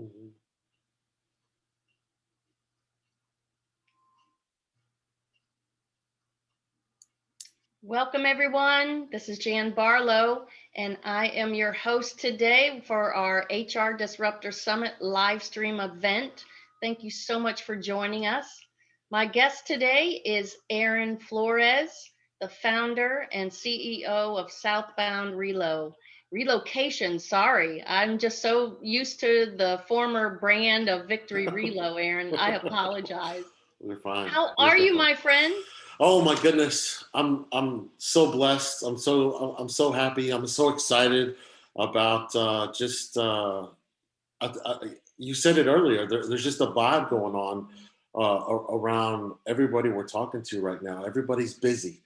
Mhm. Welcome, everyone. This is Jan Barlow, and I am your host today for our HR Disruptor Summit live stream event. Thank you so much for joining us. My guest today is Aaron Florez, the founder and CEO of Southbound Relocation. Sorry, I'm just so used to the former brand of Victory Relo, Aaron. I apologize. We're fine. How We're are you, fine. my friend? Oh my goodness, I'm so blessed. I'm so happy. I'm so excited about just you said it earlier. There's just a vibe going on around everybody we're talking to right now. Everybody's busy.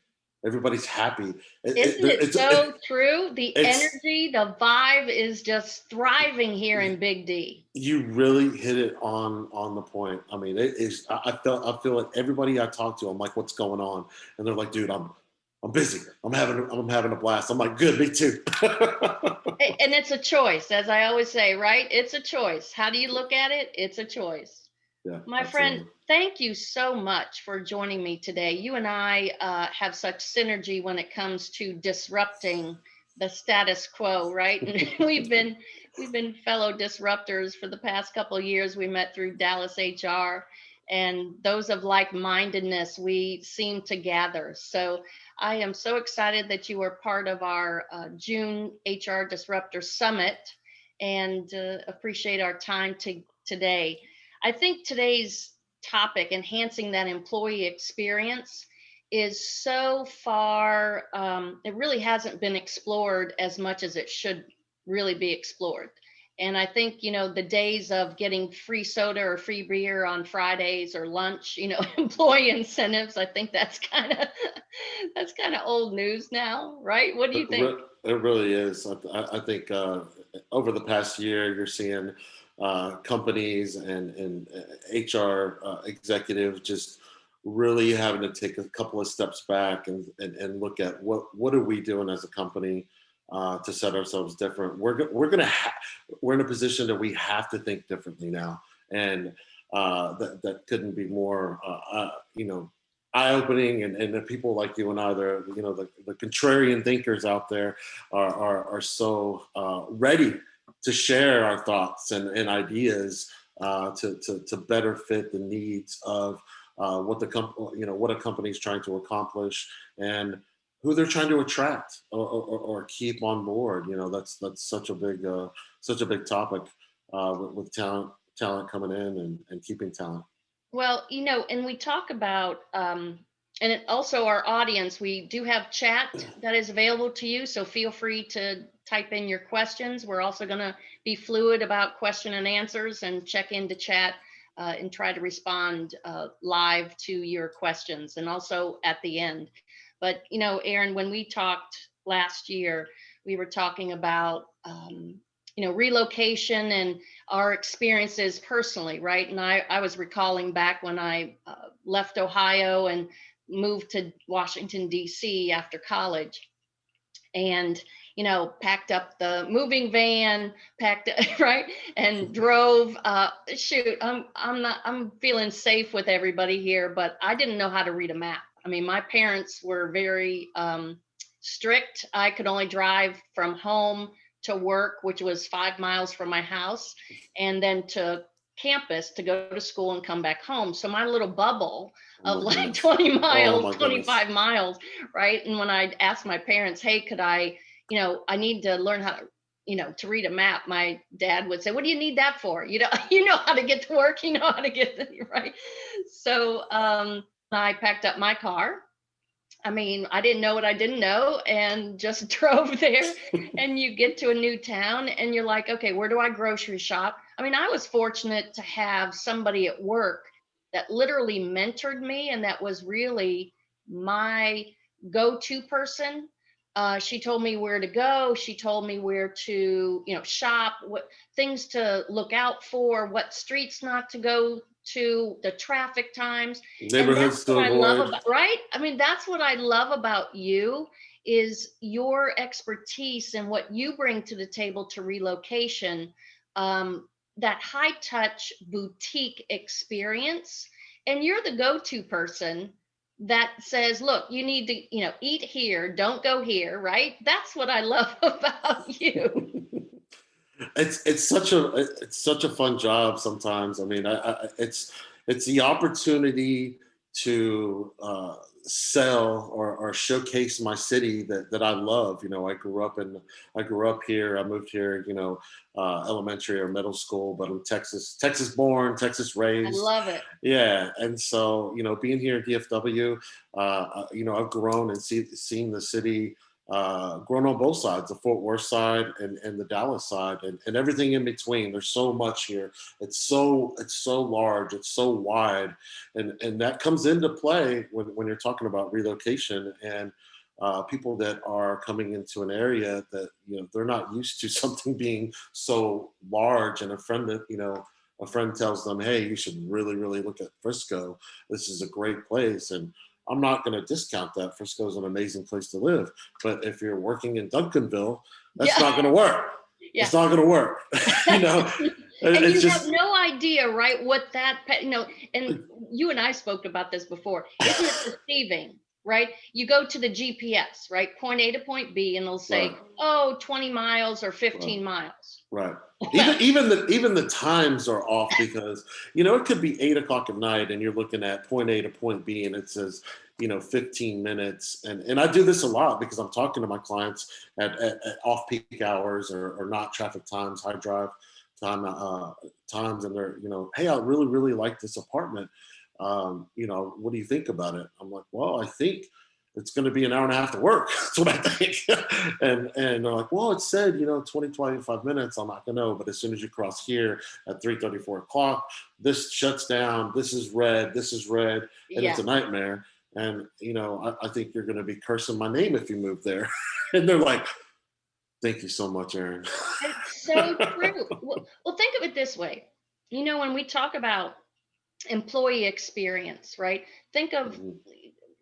Everybody's happy. Isn't it so true? The It's energy, the vibe is just thriving here in Big D. you really hit it on the point. I mean, it is. I feel like everybody I talk to, I'm like, what's going on? And they're like, dude, I'm busy. I'm having a blast. I'm like, good, me too. And it's a choice, as I always say, right? It's a choice. How do you look at it? It's a choice. Yeah, My friend, absolutely. thank you so much for joining me today. You and I have such synergy when it comes to disrupting the status quo, right? And we've been fellow disruptors for the past couple of years. We met through Dallas HR, and those of like-mindedness, we seem to gather. So I am so excited that you are part of our June HR Disruptor Summit, and appreciate our time today. I think today's topic, enhancing that employee experience, is so far, it really hasn't been explored as much as it should really be explored. And I think, the days of getting free soda or free beer on Fridays or lunch, employee incentives, I think that's kind of that's kind of old news now, right? What do you think? It really is. I think over the past year, you're seeing companies and HR executives just really having to take a couple of steps back and look at what are we doing as a company to set ourselves different. We're in a position that we have to think differently now, and that couldn't be more eye-opening, and the people like you and I, the contrarian thinkers out there are so ready to share our thoughts and ideas to better fit the needs of what a company is trying to accomplish and who they're trying to attract or keep on board. That's such a big topic with talent coming in and keeping talent. Well, and we talk about, and also our audience, we do have chat that is available to you. So feel free to type in your questions. We're also going to be fluid about question and answers and check into chat and try to respond live to your questions and also at the end. But, Aaron, when we talked last year, we were talking about, relocation and our experiences personally, right? And I was recalling back when I left Ohio and moved to Washington, D.C. after college, and packed up the moving van, packed right, and drove. Shoot, I'm feeling safe with everybody here, but I didn't know how to read a map. I mean, my parents were very strict. I could only drive from home to work, which was 5 miles from my house, and then to campus to go to school and come back home. So my little bubble Oh of my like goodness. 20 Oh miles, my goodness. 25 miles, right? And when I asked my parents, hey, could I, I need to learn how to, to read a map, my dad would say, what do you need that for? You know how to get to work, you know how to get right. So I packed up my car. I mean, I didn't know what I didn't know and just drove there. And you get to a new town and you're like, okay, where do I grocery shop? I mean, I was fortunate to have somebody at work that literally mentored me, and that was really my go-to person. She told me where to go. She told me where to, shop, what things to look out for, what streets not to go to, the traffic times. And that's Neighborhoods to what I love avoid. about, right? I mean, that's what I love about you, is your expertise and what you bring to the table to relocation. that high touch boutique experience, and you're the go-to person that says, look, you need to, eat here, don't go here, right? That's what I love about you. It's such a fun job sometimes. I mean, it's the opportunity to sell or showcase my city that I love. I grew up here. I moved here. Elementary or middle school, but I'm Texas born, Texas I raised. love it. Yeah, and so being here in DFW, I've grown and seen the city grown on both sides, the Fort Worth side and the Dallas side, and everything in between. There's so much here. It's so large. It's so wide, and that comes into play when you're talking about relocation and people that are coming into an area that they're not used to something being so large. And a friend tells them, "Hey, you should really, really look at Frisco. This is a great place." And I'm not going to discount that. Frisco is an amazing place to live. But if you're working in Duncanville, that's Yeah. not going to work. Yeah. It's not going to work. And It's you just have no idea, right, what and you and I spoke about this before. Isn't it deceiving, right? You go to the GPS, right? Point A to point B, and they'll say, right. oh, 20 miles or 15 Right. miles. Right. Even the times are off because it could be 8 o'clock at night and you're looking at point A to point B and it says 15 minutes, and I do this a lot because I'm talking to my clients at off peak hours or not traffic times, high drive times, and they're hey, I really really like this apartment. What do you think about it? I'm like, well, I think it's going to be an hour and a half to work. That's what I think. and they're like, well, it said 20 25 minutes. I'm not going to know, but as soon as you cross here at 3:30 4 o'clock, this shuts down. This is red, and it's Yeah. a nightmare. And I think you're going to be cursing my name if you move there. And they're like, thank you so much, Aaron. It's so true. Well, think of it this way. When we talk about employee experience, right? Think of Mhm.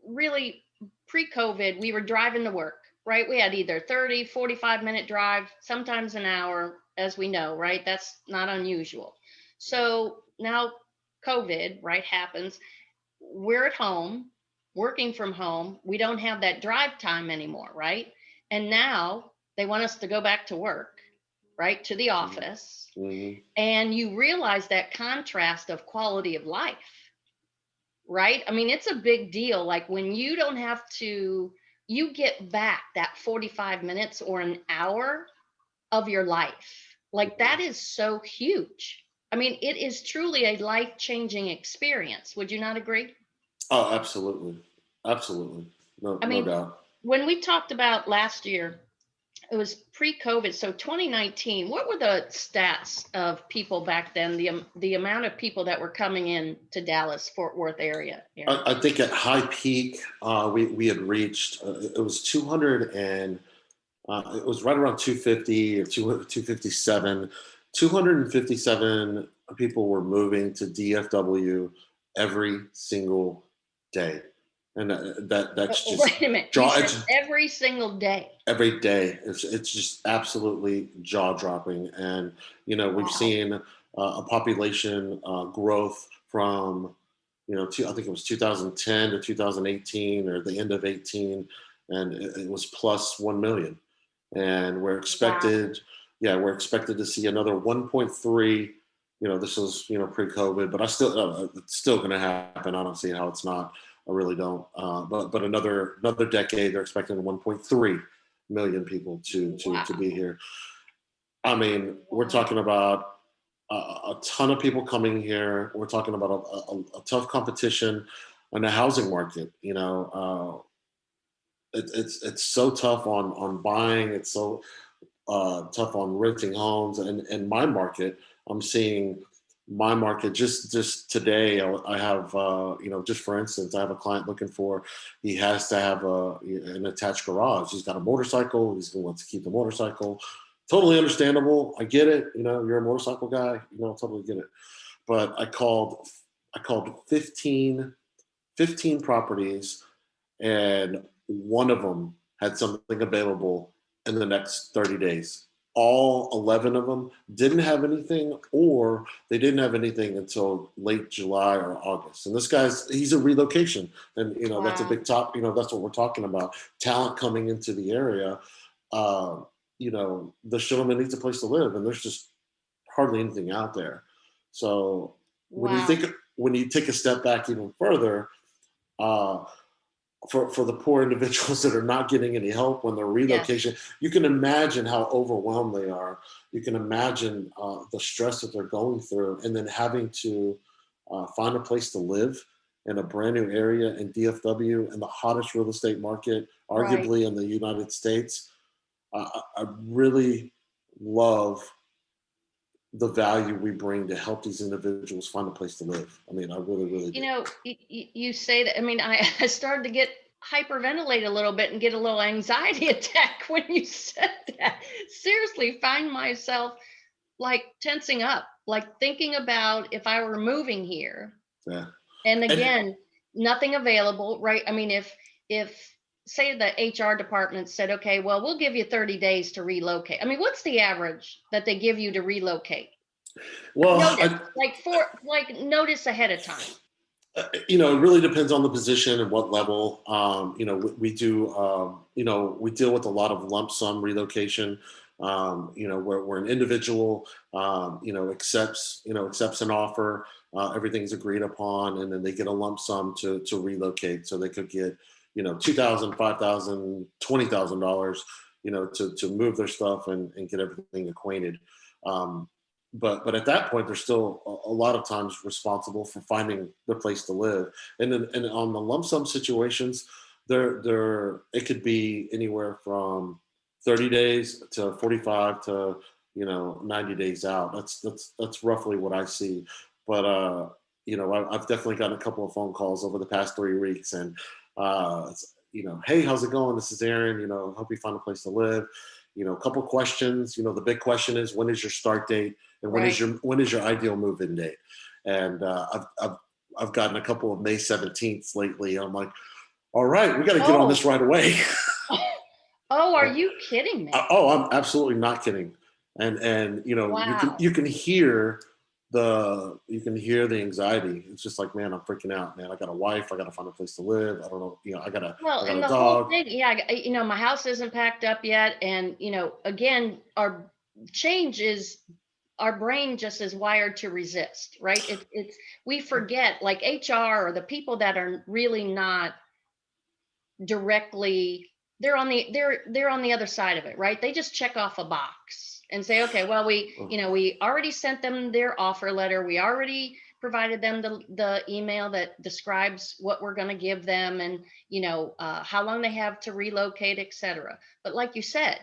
really pre-COVID, we were driving to work, right? We had either 30, 45-minute drive, sometimes an hour, as we know, right? That's not unusual. So now COVID, right, happens. We're at home, working from home. We don't have that drive time anymore, right? And now they want us to go back to work, right? To the Mhm. office. Mhm. And you realize that contrast of quality of life, right? I mean, it's a big deal. Like when you don't have to, you get back that 45 minutes or an hour of your life. Like that Mhm. is so huge. I mean, it is truly a life changing experience. Would you not agree? Oh, absolutely, absolutely, no I no mean, doubt. when we talked about last year, it was pre-COVID. So 2019, what were the stats of people back then? The amount of people that were coming in to Dallas, Fort Worth area, Aaron? I think at high peak, we had reached it was 200 and it was right around 250 or 257. 257 people were moving to DFW every single day, and that's just Wait a minute. You jaw. said It's every single day. every day. It's just absolutely jaw dropping, and we've Wow. seen a population growth from I think it was 2010 to 2018 or the end of 18, and it was plus 1 million, and Wow. we're expected to see another 1.3. This was pre-COVID, but it's still going to happen. I don't see how it's not. I really don't. But another decade, they're expecting 1.3 million people to be Wow. here. I mean, we're Wow. talking about a ton of people coming here. We're talking about a tough competition in the housing market. It's so tough on buying. It's so tough on renting homes. And my market, I'm seeing my market just today. I have just for instance, I have a client looking for. He has to have an attached garage. He's got a motorcycle. He's going to want to keep the motorcycle. Totally understandable. I get it. You're a motorcycle guy. Totally get it. But I called 15 properties, and one of them had something available in the next 30 days. all 11 of them didn't have anything, or they didn't have anything until late July or August. And this he's a relocation. And, that's a Wow. big top, that's what we're talking about. Talent coming into the area. Uh, this gentleman needs a place to live, and there's just hardly anything out there. So Wow. when you take a step back even further, uh, for the poor individuals that are not getting any help when they're Yes. relocation, you can imagine how overwhelmed they are. You can imagine the stress that they're going through, and then having to find a place to live in a brand new area in DFW, in the hottest real estate market, Right. arguably in the United States. I really love the value we bring to help these individuals find a place to live. I mean, I really, really You do. know, you say that. I mean, I started to get hyperventilate a little bit and get a little anxiety attack when you said that. Seriously, find myself like tensing up, like thinking about if I were moving here. Yeah. And And again, nothing available, right? I mean, if say the HR department said, okay, well, we'll give you 30 days to relocate. I mean, what's the average that they give you to relocate? well, Notice, like notice ahead of time. it really depends on the position and what level. We do, we deal with a lot of lump sum relocation. Where an individual, accepts an offer, everything's agreed upon, and then they get a lump sum to relocate. So they could get, $2,000, $5,000, $20,000, to move their stuff and get everything acquainted. Um, but at that point, they're still a lot of times responsible for finding their place to live. And on the lump sum situations, there it could be anywhere from 30 days to 45 to 90 days out. That's roughly what I see. But I've definitely gotten a couple of phone calls over the past 3 weeks, and hey, how's it going? This is Aaron. Hope you find a place to live. A couple questions. The big question is, when is your start date? And Right. when is your ideal move-in date? And I've gotten a couple of May 17th lately. I'm like, all right, we got to get on this Oh, right away. oh, are you kidding me? Oh, I'm absolutely not kidding. And Wow. you can hear the anxiety. It's just like, man, I'm freaking out, man. I got a wife. I got to find a place to live. I don't know. Well, I got and a the whole dog. thing, yeah, my house isn't packed up yet. And, again, our change is our brain just is wired to resist, right? We forget like HR or the people that are really not directly, they're on the other side of it, right? They just check off a box and say, okay, well, we already sent them their offer letter. We already provided them the email that describes what we're going to give them, and how long they have to relocate, etc. But like you said,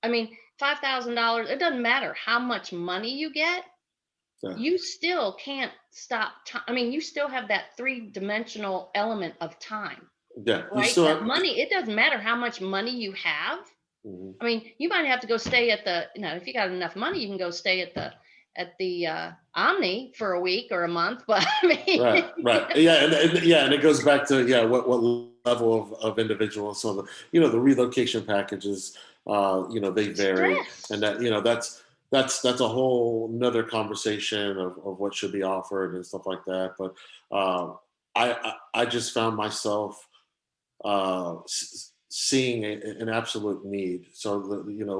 I mean, $5,000, it doesn't matter how much money you get, Yeah, you still can't stop time. I mean, you still have that three-dimensional element of time, yeah. You right? still That have. money, it doesn't matter how much money you have. Mhm. I mean, you might have to go stay at the, if you got enough money, you can go stay at the Omni for a week or a month. But I Right, mean, right. Yeah, and it goes back to what level of individual. So the relocation packages, they vary, and stress. that's a whole another conversation of what should be offered and stuff like that. But I just found myself seeing an absolute need. So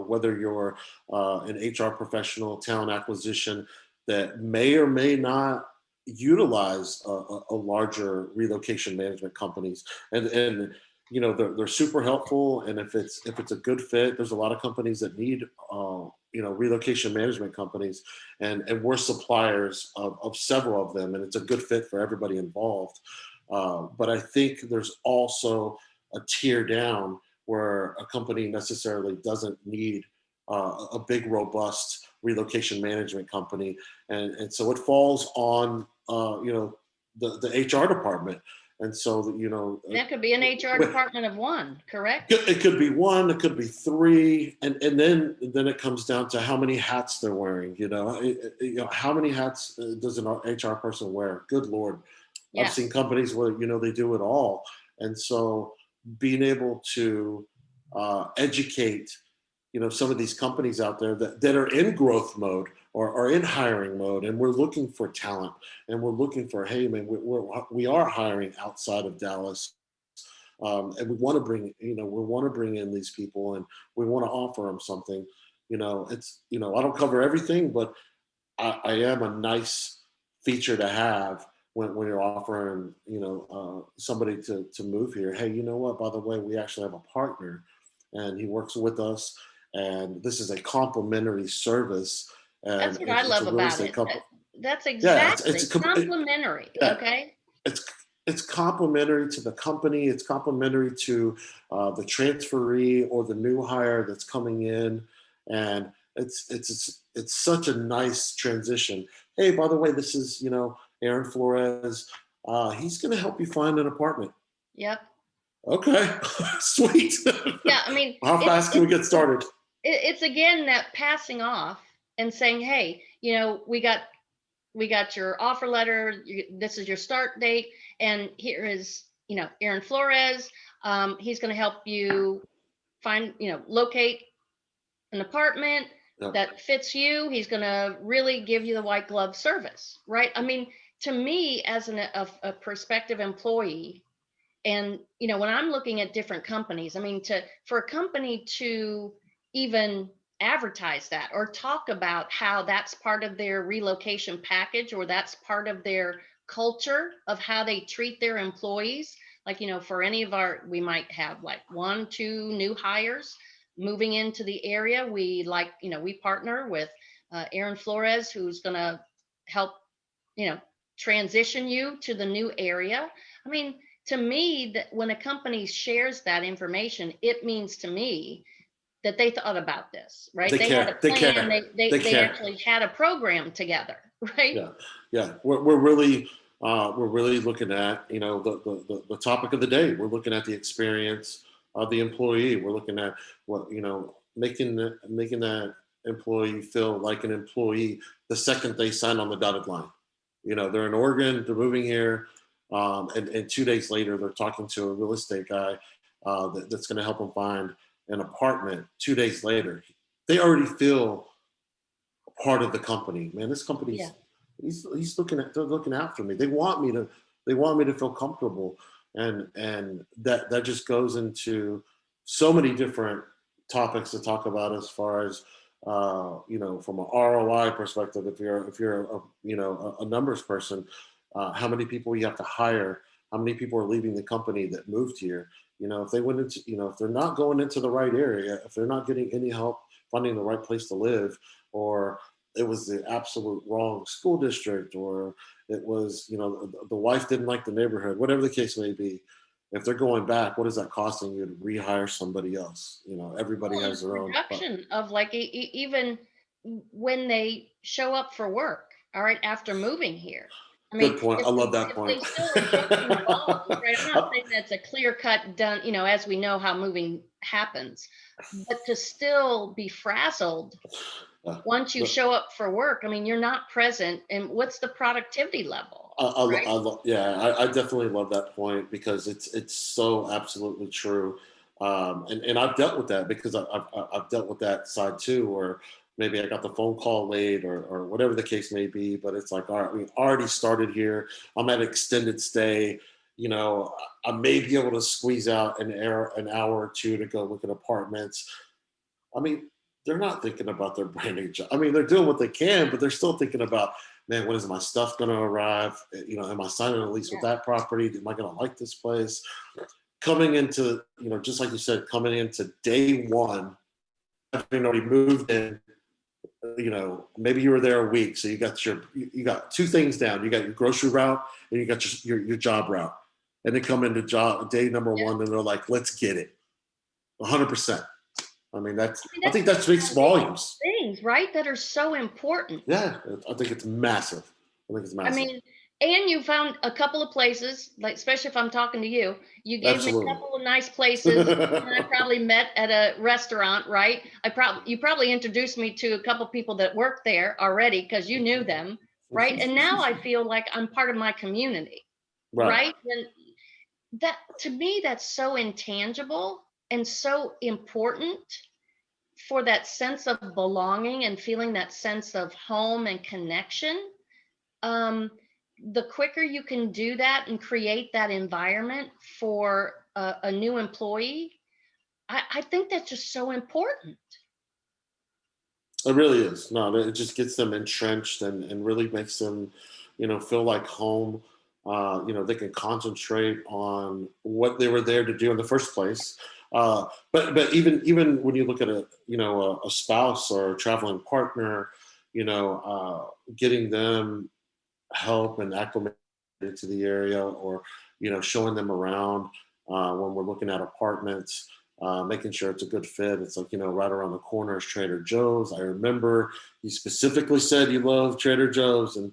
whether you're an HR professional, talent acquisition that may or may not utilize a larger relocation management companies, and they're super helpful. And if it's a good fit, there's a lot of companies that need relocation management companies, and we're suppliers of several of them, and it's a good fit for everybody involved. But I think there's also a tier down where a company necessarily doesn't need a big, robust relocation management company, and so it falls on the HR department, and so That could be an HR department of one, correct? it could be one, it could be three, and then it comes down to how many hats they're wearing. How many hats does an HR person wear? Good Lord, I've seen Yes. companies where they do it all, and so being able to educate some of these companies out there that are in growth mode or are in hiring mode, and we're looking for talent, and we're looking for, hey man, we are hiring outside of Dallas, and we want to bring, in these people, and we want to offer them something. I don't cover everything, but I am a nice feature to have when you're offering, somebody to move here. Hey, you know what? By the way, we actually have a partner, and he works with us, and this is a complimentary service, and That's what I it's a love real about estate it. company. That's Yeah, exactly complimentary. yeah, Okay. it's it's complimentary to the company. It's complimentary to the transferee or the new hire that's coming in, and it's such a nice transition. Hey, by the way, this is Aaron Florez. He's going to help you find an apartment. Yep. Okay, sweet. Yeah. I mean, How fast can we get started? it's again that passing off and saying, hey, we got your offer letter. This is your start date, and here is Aaron Florez. He's going to help you find locate an apartment Yep. that fits you. He's going to really give you the white glove service, right? I mean, to me, as a prospective employee, and when I'm looking at different companies, I mean, for a company to even advertise that or talk about how that's part of their relocation package, or that's part of their culture of how they treat their employees, like for any of we might have like 1-2 new hires moving into the area. We partner with Aaron Florez, who's going to help you know transition you to the new area. I mean, to me, that when a company shares that information, it means to me that they thought about this, right? They They had a care. They plan. care. They They they care. actually had a program together, right? Yeah, yeah. We're really looking at the topic of the day. We're looking at the experience of the employee. We're looking at what making that employee feel like an employee the second they sign on the dotted line. They're in Oregon. They're moving here, and 2 days later they're talking to a real estate guy that's going to help them find an apartment. 2 days later, they already feel part of the company. Man, this Yeah. company's they're looking out for me. They want me to feel comfortable, and that just goes into so many different topics to talk about as far as from an ROI perspective. If you're a numbers person, how many people you have to hire, how many people are leaving the company that moved here. If they went into if they're not going into the right area, if they're not getting any help finding the right place to live, or it was the absolute wrong school district, or it was the wife didn't like the neighborhood, whatever the case may be. If they're going back, what is that costing you to rehire somebody else? Everybody Well, has and their own, but production of like even when they show up for work, all right, after moving here. I mean, good point. I love that if point. they still are chasing balls, right? I'm not saying that's a clear cut done, as we know how moving happens, but to still be frazzled once you The- show up for work, I mean, you're not present, and what's the productivity level, right? yeah, I definitely love that point, because it's so absolutely true. And I've dealt with that, because I've dealt with that side too, where maybe I got the phone call late, or whatever the case may be. But it's like, all right, we already started here. I'm at extended stay. I may be able to squeeze out an hour or two to go look at apartments. I mean, they're not thinking about their branding job. I mean, they're doing what they can, but they're still thinking about, man, when is my stuff going to arrive? Am I signing a lease with Yeah. that property? Am I going to like this place? Coming into, just like you said, coming into day one, having already moved in, maybe you were there a week, so you got two things down. You got your grocery route, and you got your job route, and they come into job day number Yeah. one, and they're like, let's get it, 100%. I mean, I mean, I that's think the that speaks foundational volumes. things, right, that are so important. Yeah, I think it's massive. I think it's I massive. mean, and you found a couple of places, like especially if I'm talking to you, you gave me a Absolutely. couple of nice places. You and I probably met at a restaurant, right? You probably introduced me to a couple of people that worked there already because you knew them, right? And now I feel like I'm part of my community, Right. right? And that, to me, that's so intangible and so important for that sense of belonging and feeling that sense of home and connection, um, the quicker you can do that and create that environment for a new employee, I think that's just so important. It really is. No, it just gets them entrenched and really makes them, feel like home. They can concentrate on what they were there to do in the first place. But even when you look at a spouse or a traveling partner, getting them help and acclimated to the area, or showing them around when we're looking at apartments, making sure it's a good fit. It's like, right around the corner is Trader Joe's. I remember you specifically said you love Trader Joe's, and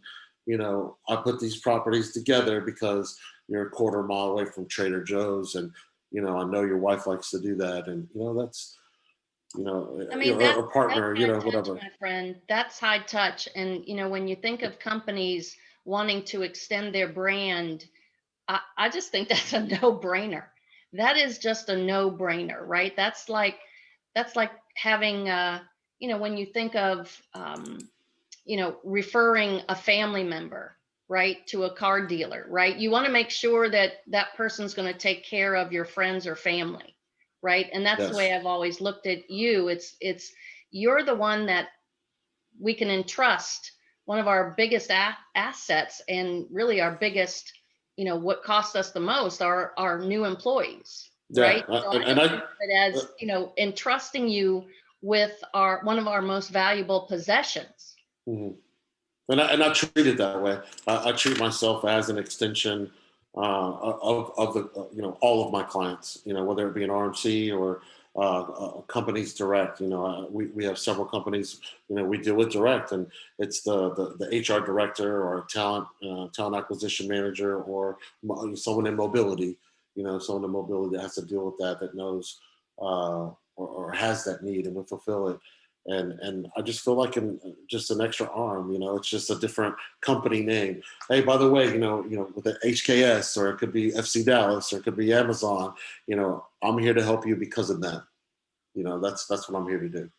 I put these properties together because you're a quarter mile away from Trader Joe's, and I know your wife likes to do that, and that's I mean, or that's partner, high touch, whatever. my friend. That's high touch. And when you think of companies wanting to extend their brand, I just think that's a no-brainer. That is just a no-brainer, right? That's like having when you think of referring a family member, right, to a car dealer, right? You want to make sure that that person's going to take care of your friends or family, right? And that's the way Yes. I've always looked at you. It's you're the one that we can entrust one of our biggest assets, and really our biggest, what costs us the most are our new employees, Yeah. right? So I And just I, think of it as, entrusting you with our one of our most valuable possessions. mhm. And I treat it that way. I treat myself as an extension of the all of my clients. Whether it be an RMC or companies direct. We have several companies. We deal with direct, and it's the HR director or talent acquisition manager, or someone in mobility. Someone in mobility that has to deal with that knows or has that need and will fulfill it. And I just feel like I'm just an extra arm. It's just a different company name. Hey, by the way, with the HKS, or it could be FC Dallas, or it could be Amazon. I'm here to help you because of them. That's what I'm here to do.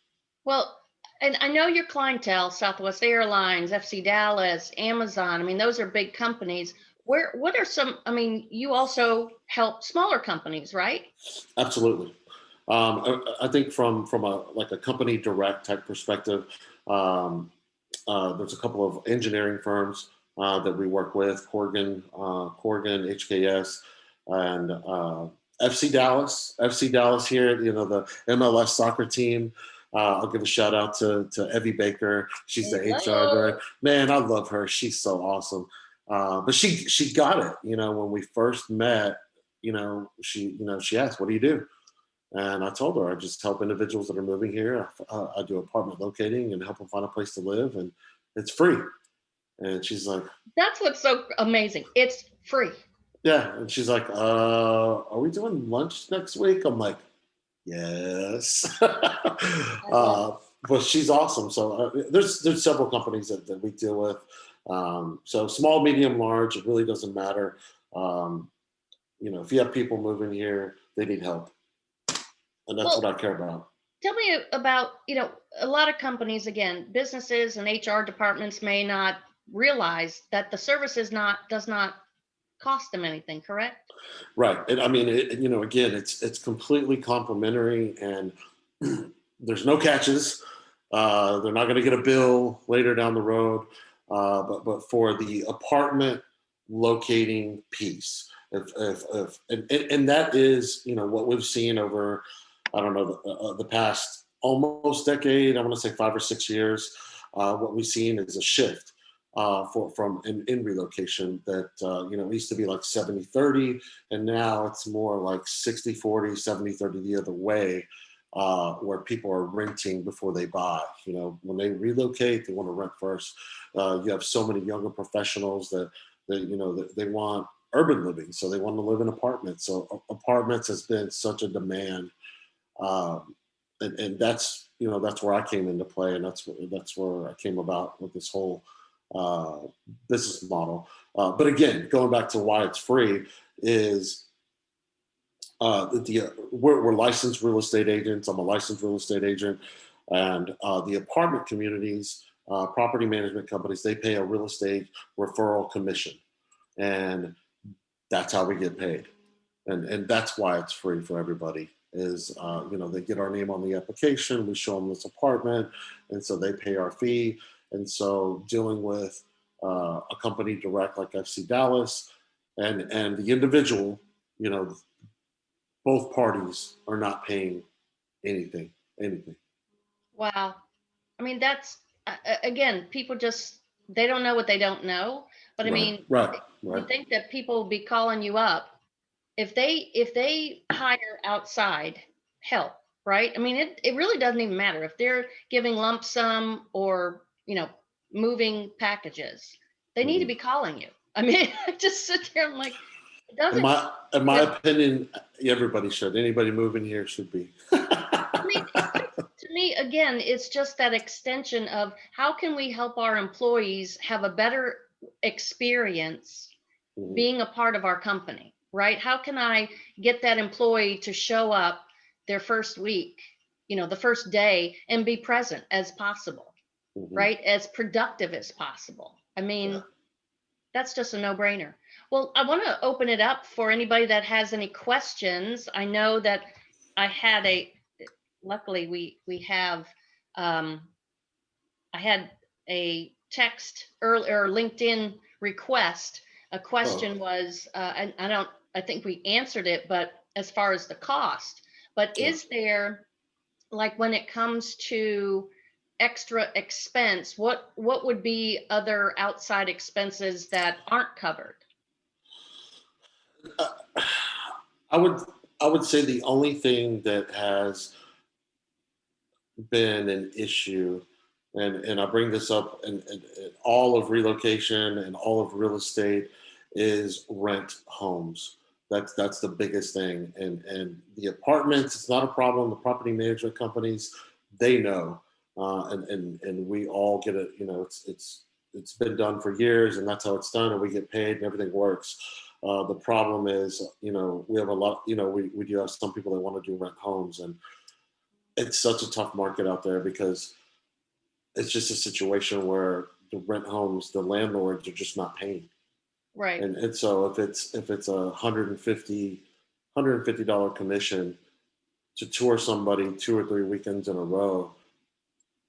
Well, and I know your clientele, Southwest Airlines, FC Dallas, Amazon. I mean, those are big companies. What are some, I mean, you also help smaller companies, right? Absolutely. I think from a company direct type perspective, um, there's a couple of engineering firms that we work with: Corgan, HKS, and FC Dallas here. The MLS soccer team. I'll give a shout out to Evie Baker. She's the HR Hello. director. Man, I love her. She's so awesome. But she got it. When we first met, she asked, "What do you do?" And I told her I just help individuals that are moving here. I do apartment locating and help them find a place to live, and it's free. And she's like, That's what's so amazing. It's free. "Yeah." And she's like, "Are we doing lunch next week?" I'm like, "Yes." I love it. But she's awesome. So there's several companies that we deal with. So small, medium, large, it really doesn't matter. Um, if you have people moving here, they need help, and that's what Well, I care about. tell me about, a lot of companies, again, businesses and HR departments may not realize that the service does not cost them anything, correct? Right. And I mean, again, it's completely complimentary, and there's no catches. They're not going to get a bill later down the road. But for the apartment locating piece, if and that is what we've seen over, I don't know, the past almost decade. I want to say 5 or 6 years. What we've seen is a shift from in relocation, that it used to be like 70-30, and now it's more like 60-40, 70-30 the other way, where people are renting before they buy. When they relocate, they want to rent first. You have so many younger professionals that they want urban living, so they want to live in apartments. So apartments has been such a demand, and that's where I came into play, and that's where I came about with this whole uh, business model. But again, going back to why it's free is We're licensed real estate agents. I'm a licensed real estate agent, and the apartment communities, property management companies, they pay a real estate referral commission, and that's how we get paid, and that's why it's free for everybody. Is they get our name on the application, we show them this apartment, and so they pay our fee. And so dealing with a company direct like FC Dallas and the individual, you know, both parties are not paying anything. Wow. I mean, that's again, people just they don't know what they don't know. But I Right, mean, right, you right. think that people will be calling you up if they hire outside help, right? I mean, it really doesn't even matter if they're giving lump sum or moving packages. They need to Mhm. be calling you. I mean, I just sit there. I'm like, it In doesn't. my opinion, everybody should. Anybody moving here should be. I mean, it's just to me, again, it's just that extension of how can we help our employees have a better experience Mhm, being a part of our company, right? How can I get that employee to show up their first week, the first day and be present as possible, mhm. right? As productive as possible. I Yeah. mean, that's just a no-brainer. Well, I want to open it up for anybody that has any questions. I know that I had a luckily we have um, I had a text early or LinkedIn request. A Oh, question was and I think we answered it, but as far as the cost, but yeah. is there, like, when it comes to extra expense, what would be other outside expenses that aren't covered? Uh, I would I would say the only thing that has been an issue, and I bring this up in all of relocation and all of real estate, is rent homes. That's the biggest thing. And the apartments, it's not a problem. The property management companies, they know, and we all get it. It's been done for years, and that's how it's done, and we get paid, and everything works. The problem is, we have a lot. We do have some people that want to do rent homes, and it's such a tough market out there because it's just a situation where the rent homes, the landlords are just not paying. Right. And so if it's a $150 commission to tour somebody 2 or 3 weekends in a row,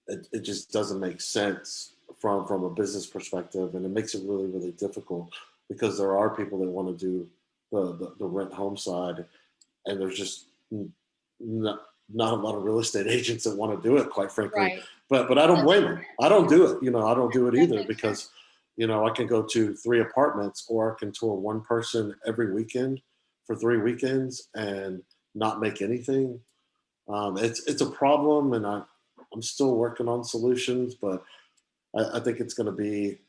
it just doesn't make sense from a business perspective, and it makes it really really difficult because there are people that want to do the rent home side, and there's just not a lot of real estate agents that want to do it, quite frankly. Right. But I don't That's blame them. I don't do it. I don't do it that either makes sense. because I can go to 3 apartments, or I can tour one person every weekend for 3 weekends and not make anything. It's a problem, and I'm still working on solutions, but I think it's going to be.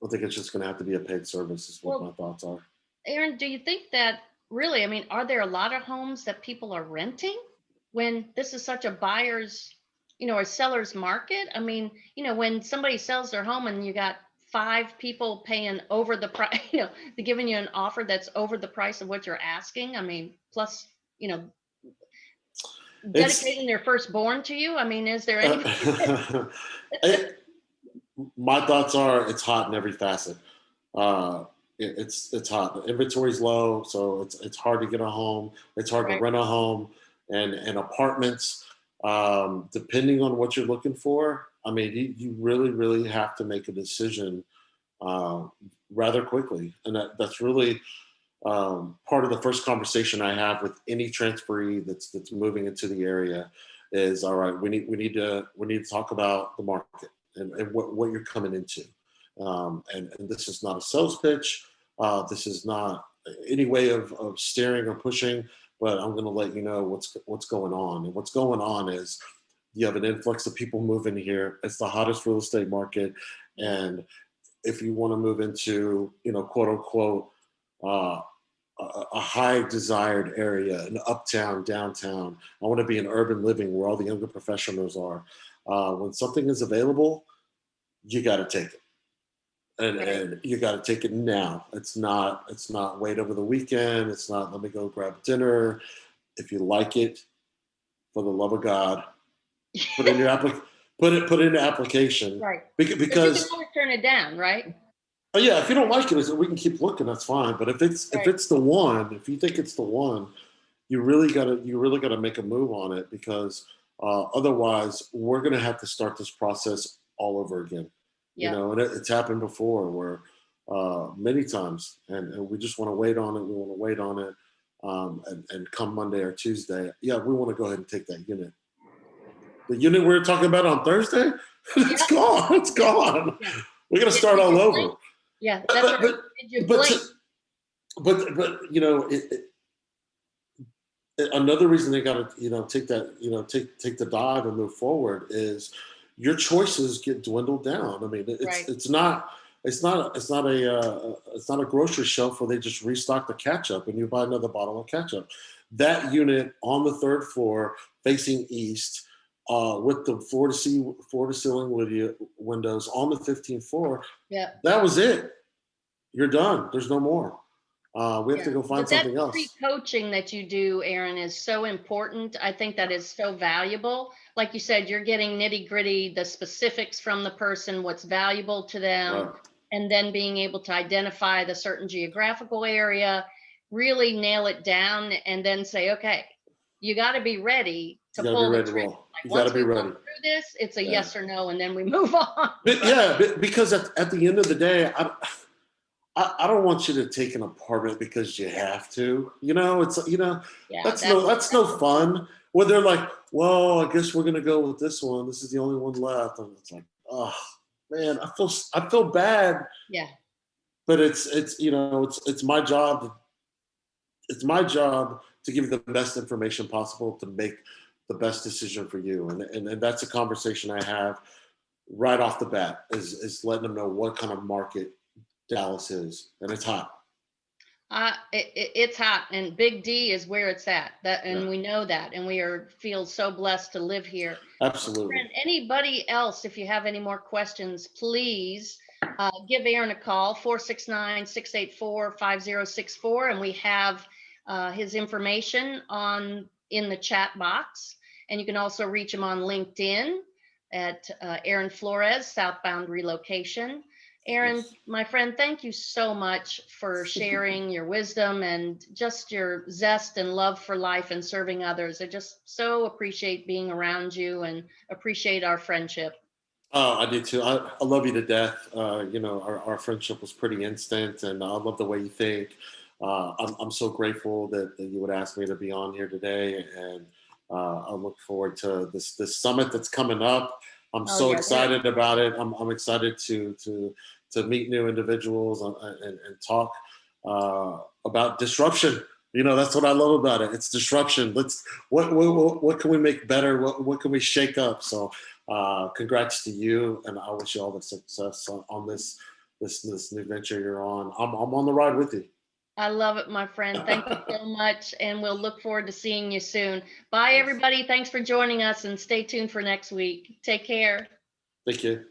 I think it's just going to have to be a paid service. Is what my Well, thoughts are. Aaron, do you think that really, I mean, are there a lot of homes that people are renting when this is such a buyer's, or seller's market? I mean, when somebody sells their home and you got five people paying over the price, they're giving you an offer that's over the price of what you're asking. I mean, plus, you know, It's dedicating their firstborn to you. I mean, is there any? it, my thoughts are it's hot in every facet. Uh, it's hot. The inventory's low, so it's hard to get a home. It's hard to Right, rent a home, and apartments. Depending on what you're looking for, I mean, you really really have to make a decision uh, rather quickly, and that's really part of the first conversation I have with any transferee that's moving into the area is, all right. We need to talk about the market and what you're coming into, and this is not a sales pitch. This is not any way of steering or pushing, but I'm going to let you know what's going on. And what's going on is you have an influx of people moving here. It's the hottest real estate market, yeah, and if you want to move into, quote unquote, uh, a high desired area, an uptown, downtown. I want to be in urban living where all the younger professionals are. When something is available, you got to take it. and you got to take it now. It's not wait over the weekend. It's not let me go grab dinner. If you like it, for the love of God, put in your put in the application. Right. Because you can always turn it down, right? oh yeah, if you don't like it, we can keep looking. That's fine. But if it's the one, if you think it's the one, you really gotta make a move on it, because otherwise we're gonna have to start this process all over again. You Yeah. know, and it's happened before where many times, and we just want to wait on it. We want to wait on it, and come Monday or Tuesday, yeah, we want to go ahead and take that unit. The unit we were talking about on Thursday, it's gone. It's gone. Yeah. We're gonna start all over. Yeah, that's right. Did you blink? But you know, another reason they got to take that take the dive and move forward is your choices get dwindled down. I mean, it's not a grocery shelf where they just restock the ketchup and you buy another bottle of ketchup. That unit on the third floor facing east, with the floor to ceiling windows on the 15th floor. Yeah, that was it. You're done. There's no more. We have to go find something else. Pre-coaching that you do, Aaron, is so important. I think that is so valuable. Like you said, you're getting nitty gritty, the specifics from the person, what's valuable to them, Right. and then being able to identify the certain geographical area, really nail it down, and then say, okay, you got to be ready to pull the trigger. Like, you got to be ready. Through this, it's a yes or no, and then we move on. Yeah, because at the end of the day, I don't want you to take an apartment because you have to. You know, it's that's no fun. Where they're like, well, I guess we're gonna go with this one. This is the only one left, and it's like, oh man, I feel bad. Yeah. But it's my job. It's my job to give you the best information possible to make the best decision for you, and that's a conversation I have right off the bat is letting them know what kind of market Dallas is, and it's hot. It's hot, and Big D is where it's at. And we know that, and we feel so blessed to live here. Absolutely. And anybody else, if you have any more questions, please give Aaron a call, 469-684-5064, and we have his information in the chat box. And you can also reach him on LinkedIn at Aaron Florez, Southbound Relocation. Aaron, my friend, thank you so much for sharing your wisdom and just your zest and love for life and serving others. I just so appreciate being around you and appreciate our friendship. Oh, I do too. I love you to death. Our friendship was pretty instant, and I love the way you think. I'm so grateful that you would ask me to be on here today, and I look forward to this summit that's coming up. I'm so excited about it. I'm excited to meet new individuals and talk about disruption. You know, that's what I love about it. It's disruption. What can we make better? What can we shake up? So congrats to you, and I wish you all the success on this new venture you're on. I'm on the ride with you. I love it, my friend. Thank you so much, and we'll look forward to seeing you soon. Bye, everybody. Thanks for joining us, and stay tuned for next week. Take care. Thank you.